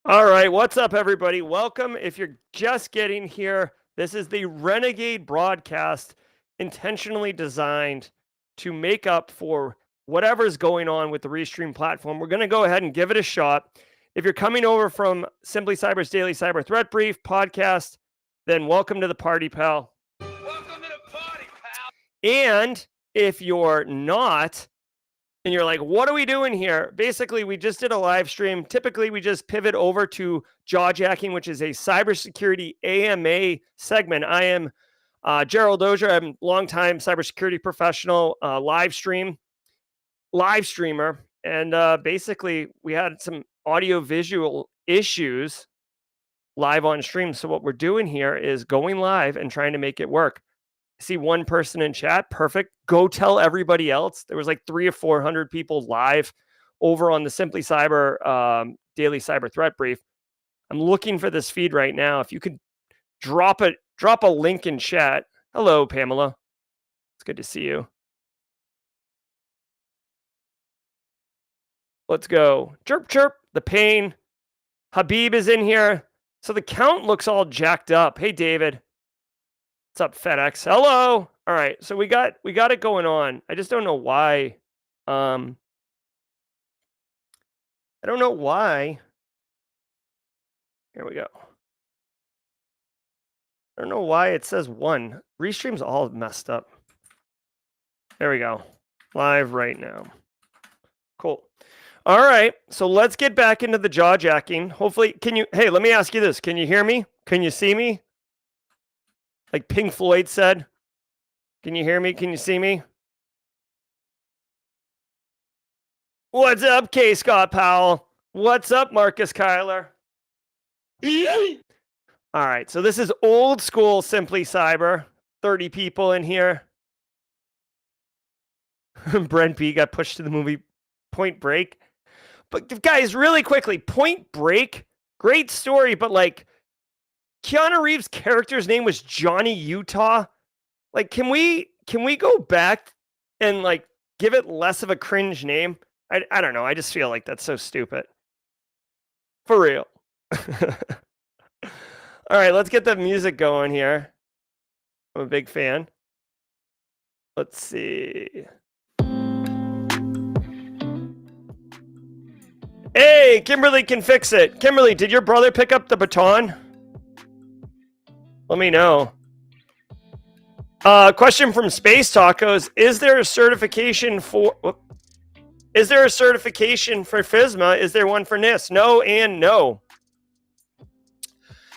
All right, what's up, everybody? Welcome. If you're just getting here, this is the Renegade broadcast, intentionally designed to make up for whatever's going on with the Restream platform. We're going to go ahead and give it a shot. If you're coming over from Simply Cyber's Daily Cyber Threat Brief podcast, then welcome to the party, pal. Welcome to the party, pal. And if you're not, and you're like, what are we doing here? Basically, we just did a live stream. Typically, we just pivot over to Jawjacking, which is a cybersecurity AMA segment. I am Gerald Dozier. I'm a longtime cybersecurity professional, live streamer. And basically, we had some audio-visual issues live on stream. So what we're doing here is going live and trying to make it work. See one person in chat. Perfect. Go tell everybody else. There was like 300 or 400 people live over on the Simply Cyber Daily Cyber Threat Brief. I'm looking for this feed right now. If you could drop a link in chat. Hello, Pamela. It's good to see you. Let's go. Chirp, chirp. The pain. Habib is in here. So the count looks all jacked up. Hey, David. What's up, FedEx? Hello. All right, so we got it going on. I just don't know why. I don't know why. Here we go. I don't know why it says 1. Restream's all messed up. There we go. Live right now. Cool. All right, so let's get back into the jaw jacking. Hopefully, hey, let me ask you this. Can you hear me? Can you see me? Like Pink Floyd said. Can you hear me? Can you see me? What's up, K. Scott Powell? What's up, Marcus Kyler? All right, so this is old school Simply Cyber. 30 people in here. Brent B got pushed to the movie Point Break. But guys, really quickly, Point Break, great story, but like Keanu Reeves' character's name was Johnny Utah. Like, can we go back and like give it less of a cringe name? I don't know. I just feel like that's so stupid. For real. All right, let's get the music going here. I'm a big fan. Let's see. Hey, Kimberly can fix it. Kimberly, did your brother pick up the baton? Let me know. Question from Space Tacos. Is there a certification for FISMA? Is there one for NIST? No and no.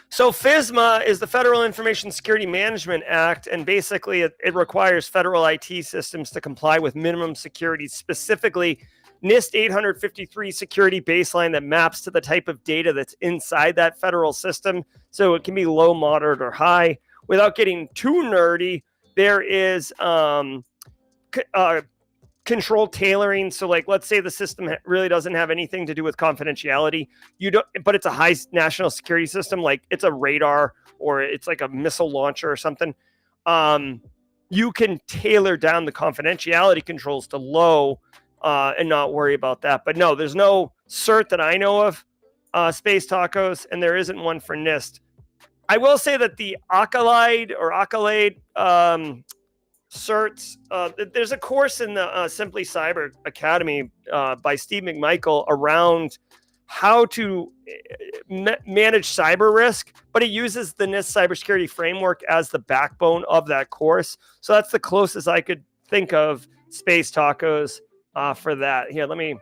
So FISMA is the Federal Information Security Management Act, and basically it requires federal IT systems to comply with minimum security, specifically NIST 853 security baseline that maps to the type of data that's inside that federal system. So it can be low, moderate, or high. Without getting too nerdy, there is control tailoring. So like, let's say the system really doesn't have anything to do with confidentiality. But it's a high national security system. Like it's a radar or it's like a missile launcher or something. You can tailor down the confidentiality controls to low and not worry about that. But no, there's no cert that I know of, Space Tacos, and there isn't one for NIST. I will say that the Accolade certs, there's a course in the Simply Cyber Academy by Steve McMichael around how to manage cyber risk, but it uses the NIST cybersecurity framework as the backbone of that course. So that's the closest I could think of Space Tacos for that. Here, let me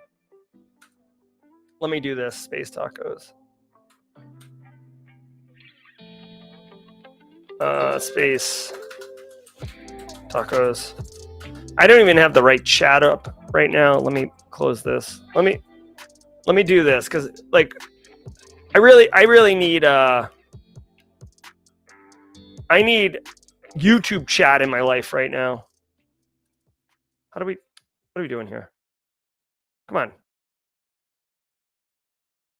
do this, Space Tacos. Space Tacos. I don't even have the right chat up right now. Let me close this. Let me do this because like I really need I need YouTube chat in my life right now. What are we doing here? Come on.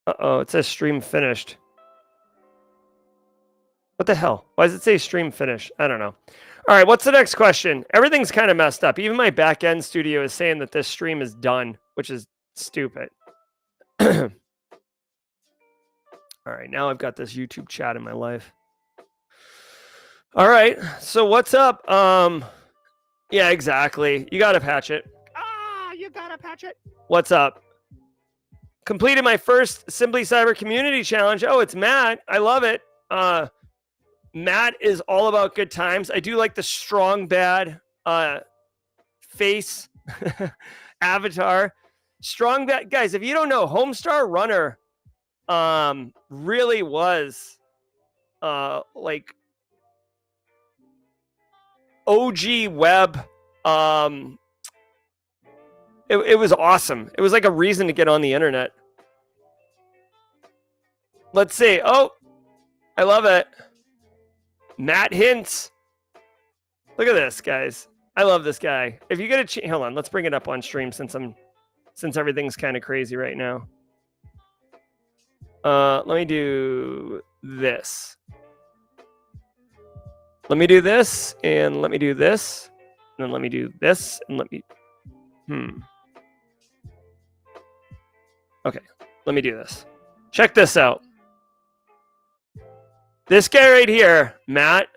Uh-oh, it says stream finished. What the hell? Why does it say stream finish? I don't know. All right, what's the next question? Everything's kind of messed up. Even my back-end studio is saying that this stream is done, which is stupid. All right, now I've got this YouTube chat in my life. All right, so what's up? Yeah, exactly. You gotta patch it. You gotta patch it. What's up? Completed my first Simply Cyber Community Challenge. Oh, it's Matt. I love it. Matt is all about good times. I do like the strong bad face avatar. Strong bad guys. If you don't know, Homestar Runner really was like OG web. It was awesome. It was like a reason to get on the internet. Let's see. Oh, I love it. Matt Hintz. Look at this, guys. I love this guy. If you get a hold on, let's bring it up on stream since everything's kind of crazy right now. Let me do this. Let me do this, and let me do this, and then let me do this, and let me. Okay, let me do this. Check this out. This guy right here, Matt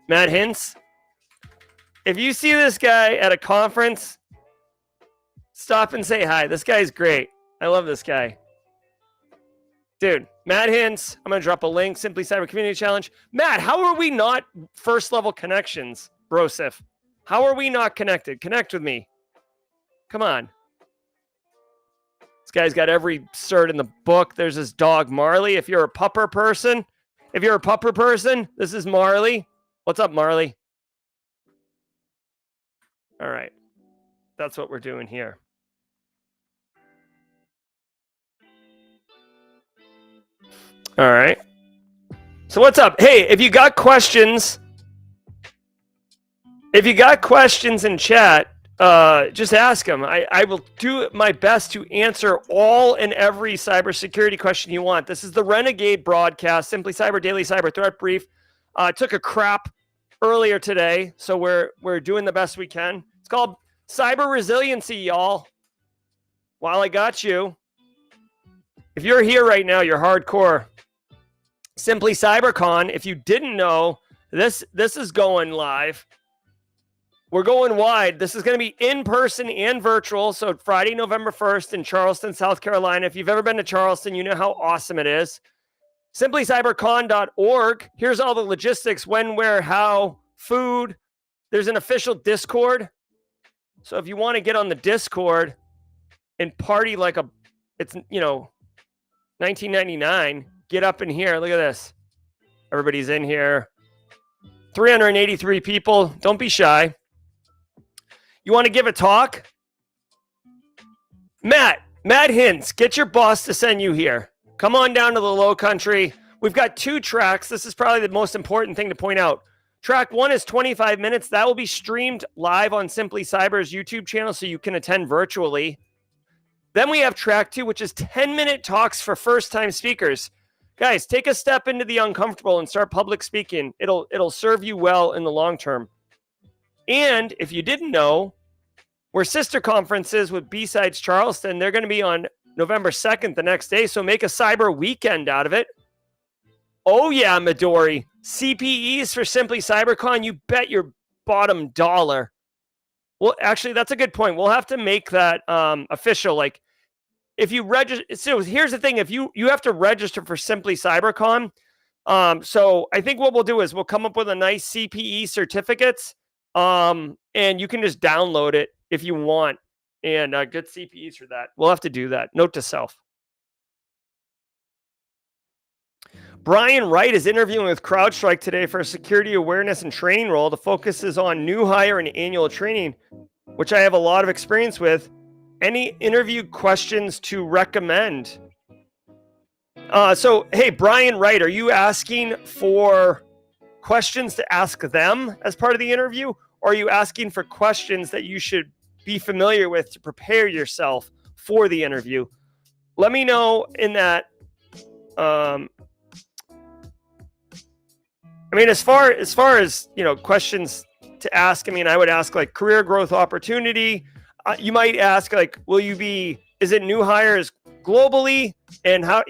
Hintz. If you see this guy at a conference, stop and say hi. This guy's great. I love this guy. Dude, Matt Hintz. I'm going to drop a link. Simply Cyber Community Challenge. Matt, how are we not first level connections, Brosif? How are we not connected? Connect with me. Come on. This guy's got every cert in the book. There's his dog, Marley. If you're a pupper person, this is Marley. What's up, Marley? All right. That's what we're doing here. All right. So what's up? Hey, if you got questions in chat, just ask them. I will do my best to answer all and every cybersecurity question you want. This is the Renegade Broadcast, Simply Cyber Daily Cyber Threat Brief. Took a crap earlier today, so we're doing the best we can. It's called Cyber Resiliency, y'all. While I got you, if you're here right now, you're hardcore. Simply Cybercon. If you didn't know, this is going live. We're going wide. This is going to be in person and virtual. So Friday, November 1st in Charleston, South Carolina. If you've ever been to Charleston, you know how awesome it is. SimplyCyberCon.org. Here's all the logistics: when, where, how, food. There's an official Discord. So if you want to get on the Discord and party like it's 1999, get up in here. Look at this. Everybody's in here. 383 people. Don't be shy. You want to give a talk? Matt Hintz, get your boss to send you here. Come on down to the low country. We've got 2 tracks. This is probably the most important thing to point out. Track 1 is 25 minutes. That will be streamed live on Simply Cyber's YouTube channel, so you can attend virtually. Then we have track 2, which is 10-minute talks for first-time speakers. Guys, take a step into the uncomfortable and start public speaking. It'll serve you well in the long term. And if you didn't know, we're sister conferences with B-Sides Charleston. They're going to be on November 2nd, the next day. So make a cyber weekend out of it. Oh, yeah, Midori. CPEs for Simply Cybercon. You bet your bottom dollar. Well, actually, that's a good point. We'll have to make that official. Like, if you register. So here's the thing. If you have to register for Simply Cybercon. So I think what we'll do is we'll come up with a nice CPE certificates. And you can just download it if you want, and get CPEs for that. We'll have to do that. Note to self. Brian Wright is interviewing with CrowdStrike today for a security awareness and training role. The focus is on new hire and annual training, which I have a lot of experience with. Any interview questions to recommend? So, hey, Brian Wright, are you asking for questions to ask them as part of the interview, or are you asking for questions that you should be familiar with to prepare yourself for the interview? Let me know in that. As far as questions to ask, I would ask like career growth opportunity. You might ask like, is it new hires globally, and how,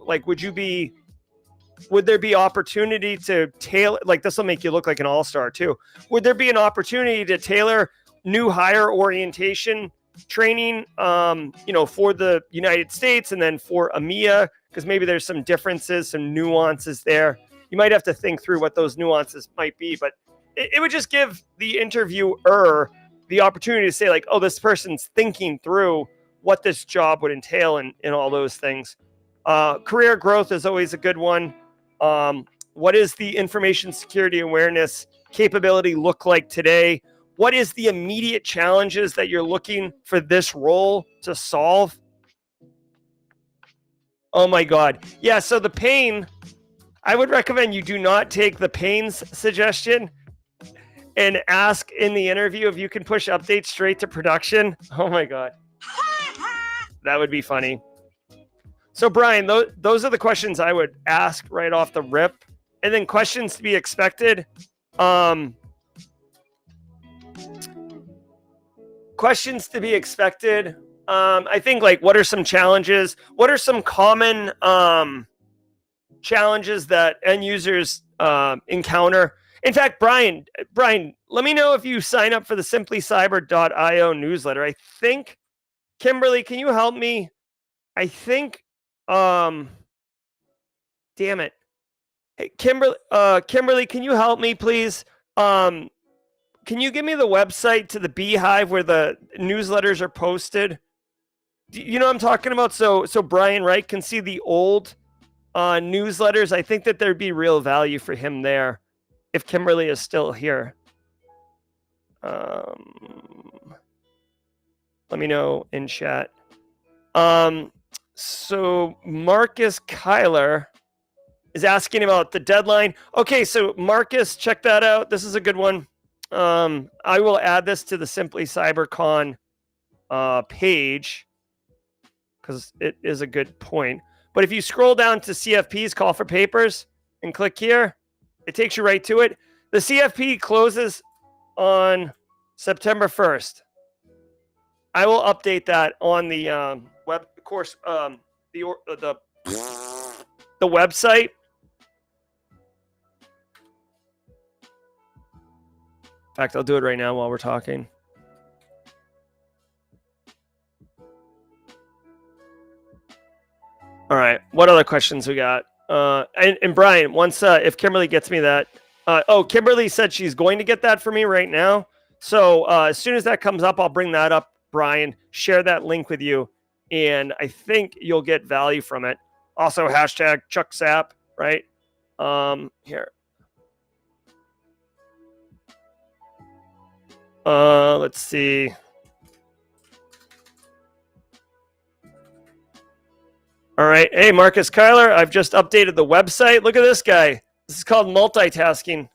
like, would there be opportunity to tailor, like, this will make you look like an all-star too. Would there be an opportunity to tailor new hire orientation training, for the United States and then for EMEA? Because maybe there's some differences, some nuances there. You might have to think through what those nuances might be, but it would just give the interviewer the opportunity to say, like, oh, this person's thinking through what this job would entail and all those things. Career growth is always a good one. What is the information security awareness capability look like today? What is the immediate challenges that you're looking for this role to solve? Oh my God. Yeah, so the pain, I would recommend you do not take the pains suggestion and ask in the interview if you can push updates straight to production. Oh my God. That would be funny. So Brian, those are the questions I would ask right off the rip. And then questions to be expected. Questions to be expected. I think, like, what are some challenges? What are some common challenges that end users encounter? In fact, Brian, let me know if you sign up for the simplycyber.io newsletter. I think, Kimberly, can you help me? I think, damn it. Hey, Kimberly, can you help me, please? Can you give me the website to the Beehive where the newsletters are posted? You know what I'm talking about? So Brian Wright can see the old newsletters. I think that there'd be real value for him there if Kimberly is still here. Let me know in chat. So Marcus Kyler is asking about the deadline. Okay, so Marcus, check that out. This is a good one. I will add this to the Simply Cybercon page because it is a good point. But if you scroll down to CFP's call for papers and click here, it takes you right to it. The CFP closes on September 1st. I will update that on the web course, the website. In fact, I'll do it right now while we're talking. All right. What other questions we got? And Brian, once if Kimberly gets me that. Kimberly said she's going to get that for me right now. So as soon as that comes up, I'll bring that up, Brian. Share that link with you, and I think you'll get value from it. Also, hashtag Chuck Sapp, right? Here. Let's see. All right. Hey, Marcus Kyler, I've just updated the website. Look at this guy. This is called multitasking,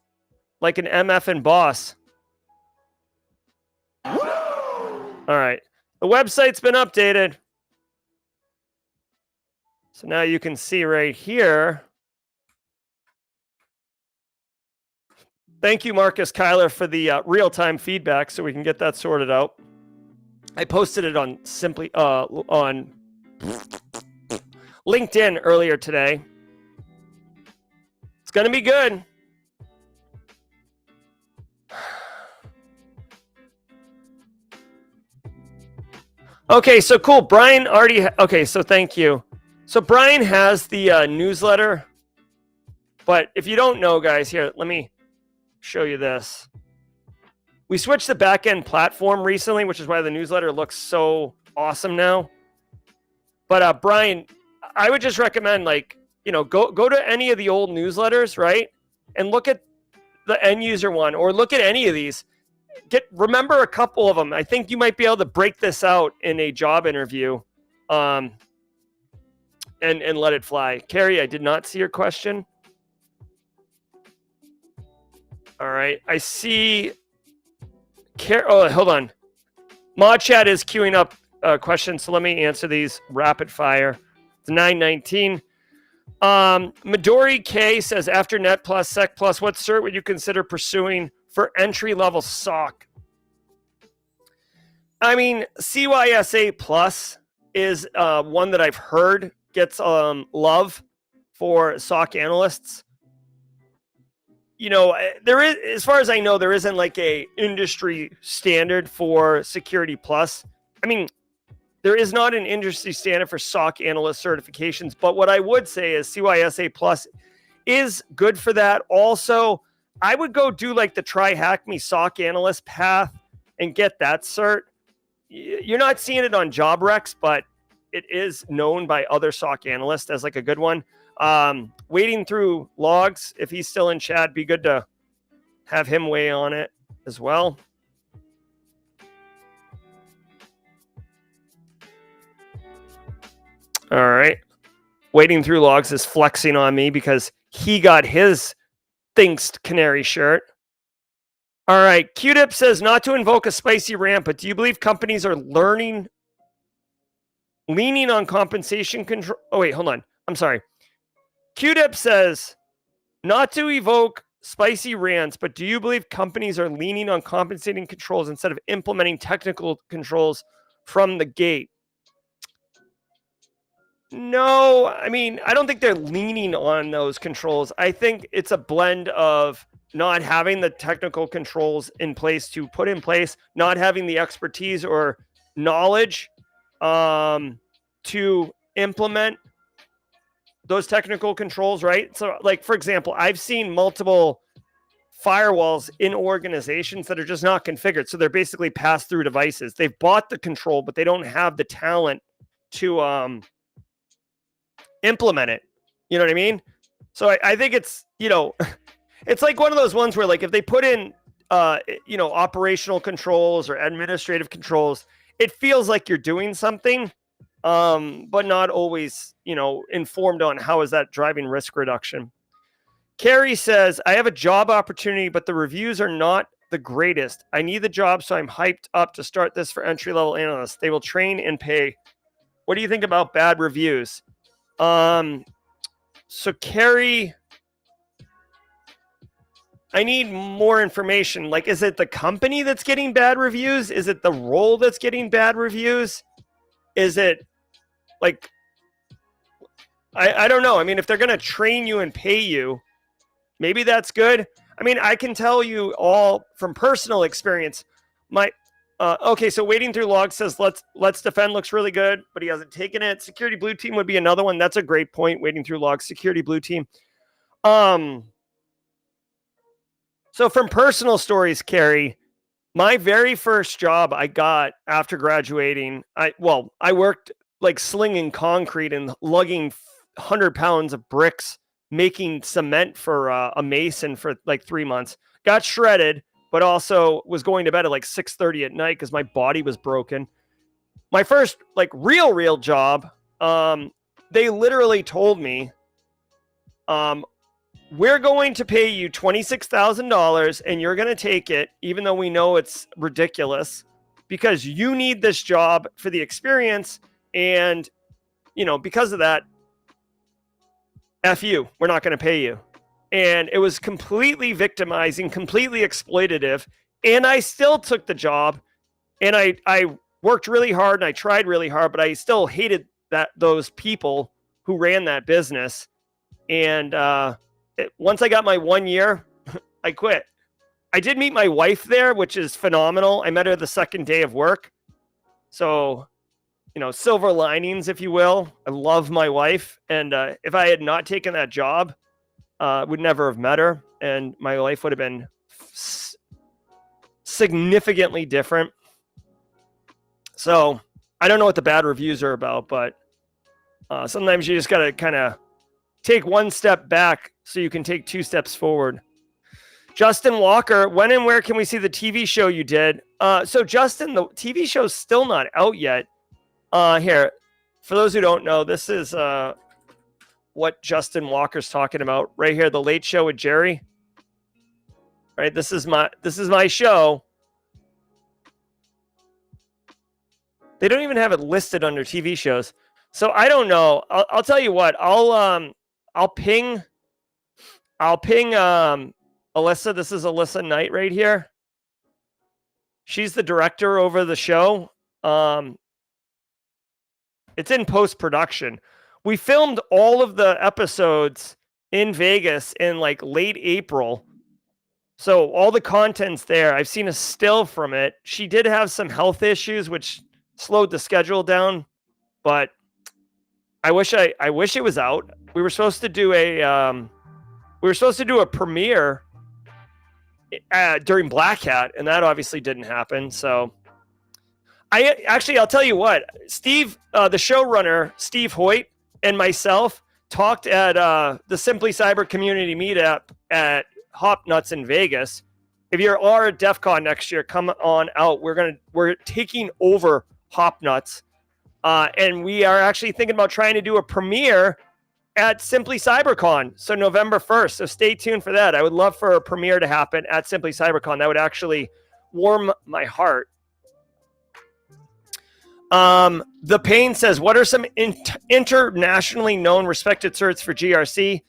like an MF and boss. All right. The website's been updated. So now you can see right here. Thank you, Marcus Kyler, for the real-time feedback so we can get that sorted out. I posted it on on LinkedIn earlier today. It's going to be good. Okay, so cool. Brian already... okay, so thank you. So Brian has the newsletter. But if you don't know, guys, here, let me show you this. We switched the back-end platform recently, which is why the newsletter looks so awesome now. But Brian, I would just recommend, like, go to any of the old newsletters, right? And look at the end user one, or look at any of these. Remember a couple of them. I think you might be able to break this out in a job interview, and let it fly. Carrie, I did not see your question. All right, I see. Oh, hold on. Mod chat is queuing up questions, so let me answer these rapid fire. It's 9:19. Midori K says, after Net Plus, Sec Plus, what cert would you consider pursuing for entry-level SOC? I mean, CYSA Plus is one that I've heard gets love for SOC analysts. There is, as far as I know, there isn't like a industry standard for Security Plus. I mean, there is not an industry standard for SOC analyst certifications, but what I would say is CYSA Plus is good for that. Also, I would go do like the Try Hack Me SOC analyst path and get that cert. You're not seeing it on job recs, but it is known by other SOC analysts as like a good one. Wading through logs, if he's still in chat, be good to have him weigh on it as well. All right. Wading through logs is flexing on me because he got his Thinks Canary shirt. All right. Q-Dip says not to invoke a spicy rant, but do you believe companies are leaning on compensation control? Oh, wait, hold on. I'm sorry. Q-Dip says not to evoke spicy rants, but do you believe companies are leaning on compensating controls instead of implementing technical controls from the gate? No, I mean, I don't think they're leaning on those controls. I think it's a blend of not having the technical controls in place to put in place, not having the expertise or knowledge to implement those technical controls, right? So, like, for example, I've seen multiple firewalls in organizations that are just not configured. So they're basically pass-through devices. They've bought the control, but they don't have the talent to implement it. You know what I mean? So I think it's, it's like one of those ones where, like, if they put in, operational controls or administrative controls, it feels like you're doing something, but not always, informed on how is that driving risk reduction. Carrie says, I have a job opportunity, but the reviews are not the greatest. I need the job, so I'm hyped up to start this for entry-level analysts. They will train and pay. What do you think about bad reviews? So Carrie, I need more information. Like, is it the company that's getting bad reviews? Is it the role that's getting bad reviews? Is it like, I don't know. I mean, if they're going to train you and pay you, maybe that's good. I mean, I can tell you all from personal experience. Okay, so Wading Through Logs says Let's Defend looks really good, but he hasn't taken it. Security Blue Team would be another one. That's a great point. Wading Through Logs, Security Blue Team. So from personal stories, Carrie, my very first job I got after graduating, I worked like slinging concrete and lugging 100 pounds of bricks, making cement for a mason for like 3 months. Got shredded, but also was going to bed at like 6:30 at night because my body was broken. My first like real job, they literally told me, we're going to pay you $26,000 and you're going to take it, even though we know it's ridiculous, because you need this job for the experience. And, because of that, F you, we're not going to pay you. And it was completely victimizing, completely exploitative. And I still took the job, and I worked really hard and I tried really hard, but I still hated those people who ran that business. And once I got my 1 year, I quit. I did meet my wife there, which is phenomenal. I met her the second day of work. So, silver linings, if you will. I love my wife. And if I had not taken that job, would never have met her. And my life would have been significantly different. So I don't know what the bad reviews are about, but sometimes you just got to kind of take one step back so you can take 2 steps forward. Justin Walker, when and where can we see the TV show you did? So Justin, the TV show's still not out yet. Here, for those who don't know, this is what Justin Walker's talking about right here. The Late Show with Jerry. Right. This is my show. They don't even have it listed under TV shows. So I don't know. I'll tell you what. I'll ping Alyssa. This is Alyssa Knight right here. She's the director over the show. It's in post-production. We filmed all of the episodes in Vegas in like late April. So all the content's there. I've seen a still from it. She did have some health issues, which slowed the schedule down, but I wish it was out. We were supposed to do a premiere during Black Hat, and that obviously didn't happen. So I'll tell you what, Steve, the showrunner, Steve Hoyt, and myself talked at the Simply Cyber community meetup at Hop Nuts in Vegas. If you are at DEF CON next year, come on out. We're taking over Hop Nuts. And we are actually thinking about trying to do a premiere at Simply Cybercon. So November 1st. So stay tuned for that. I would love for a premiere to happen at Simply Cybercon. That would actually warm my heart. The Pain says, what are some internationally known respected certs for GRC?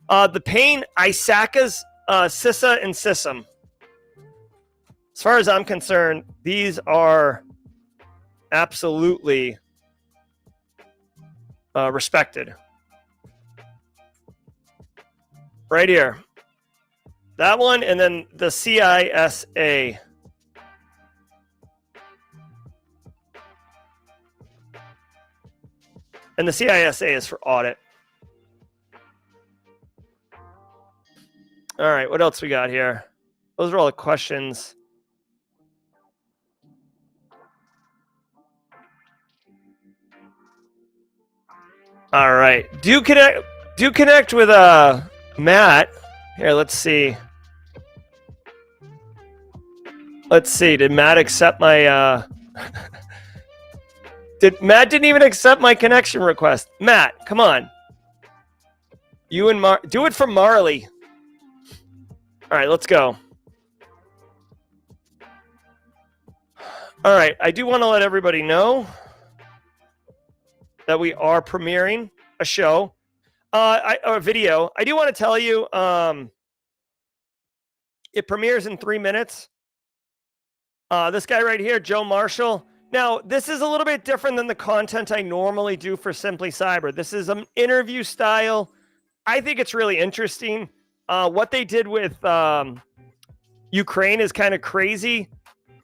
The Pain, ISACAs, CISA, and CISM. As far as I'm concerned, these are absolutely respected. Right here. That one, and then the CISA. And the CISA is for audit. All right, what else we got here? Those are all the questions. All right. Do connect with Matt. Here, let's see. Did Matt accept my Matt didn't even accept my connection request. Matt, come on. You and do it for Marley. All right, let's go. All right, I do want to let everybody know that we are premiering a show, or a video. I do want to tell you, it premieres in 3 minutes. This guy right here, Joe Marshall. Now, this is a little bit different than the content I normally do for Simply Cyber. This is an interview style. I think it's really interesting. What they did with Ukraine is kind of crazy.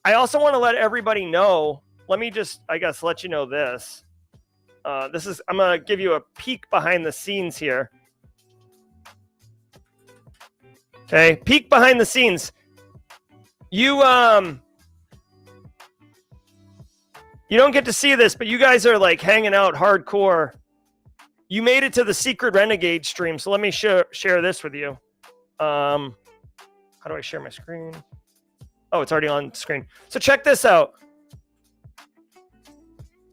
I also want to let everybody know. Let me just, I guess, let you know this. I'm going to give you a peek behind the scenes here. Okay, peek behind the scenes. You don't get to see this, but you guys are like hanging out hardcore. You made it to the secret Renegade stream, so let me share this with you. How do I share my screen? Oh, it's already on screen. So check this out.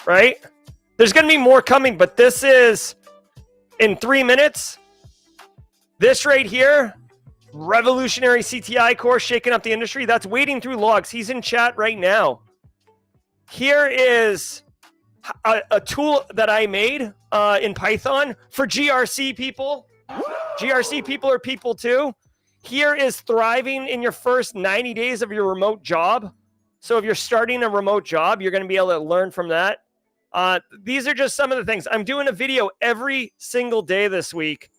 Right? There's going to be more coming, but this is in 3 minutes. This right here, revolutionary CTI course shaking up the industry. That's wading through logs. He's in chat right now. Here is a tool that I made in Python for GRC people. GRC people are people too. Here is thriving in your first 90 days of your remote job. So if you're starting a remote job, you're going to be able to learn from that. These are just some of the things. I'm doing a video every single day this week,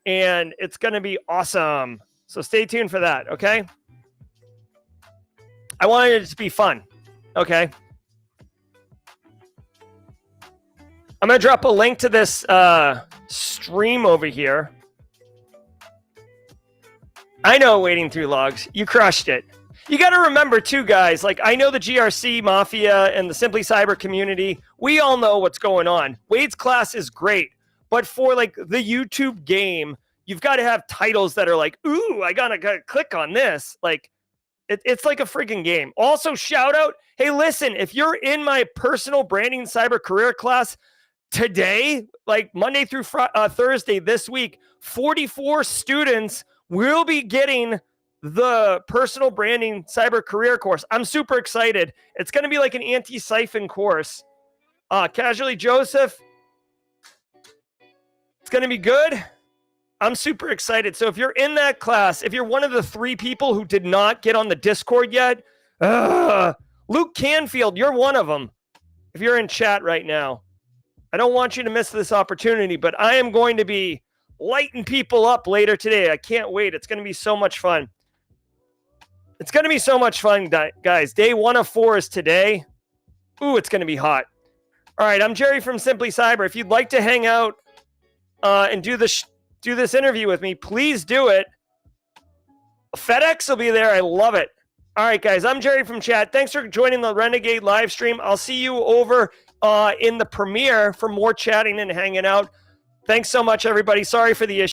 and it's going to be awesome. So stay tuned for that, okay? I wanted it to be fun, okay? I'm going to drop a link to this stream over here. I know, wading through logs. You crushed it. You got to remember, too, guys, like I know the GRC Mafia and the Simply Cyber community. We all know what's going on. Wade's class is great. But for like the YouTube game, you've got to have titles that are like, ooh, I got to click on this. Like, it's like a freaking game. Also, shout out, hey, listen, if you're in my personal branding cyber career class today, like Monday through Thursday this week, 44 students will be getting the personal branding cyber career course. I'm super excited. It's going to be like an anti-siphon course. Casually Joseph, it's going to be good. I'm super excited. So if you're in that class, if you're one of the 3 people who did not get on the Discord yet, Luke Canfield, you're one of them. If you're in chat right now, I don't want you to miss this opportunity, but I am going to be lighting people up later today. I can't wait. It's going to be so much fun. It's going to be so much fun, guys. Day 1 of 4 is today. Ooh, it's going to be hot. All right, I'm Jerry from Simply Cyber. If you'd like to hang out and do this interview with me, please do it. FedEx will be there. I love it. All right, guys, I'm Jerry from chat. Thanks for joining the Renegade live stream. I'll see you over in the premiere for more chatting and hanging out. Thanks so much, everybody. Sorry for the issue.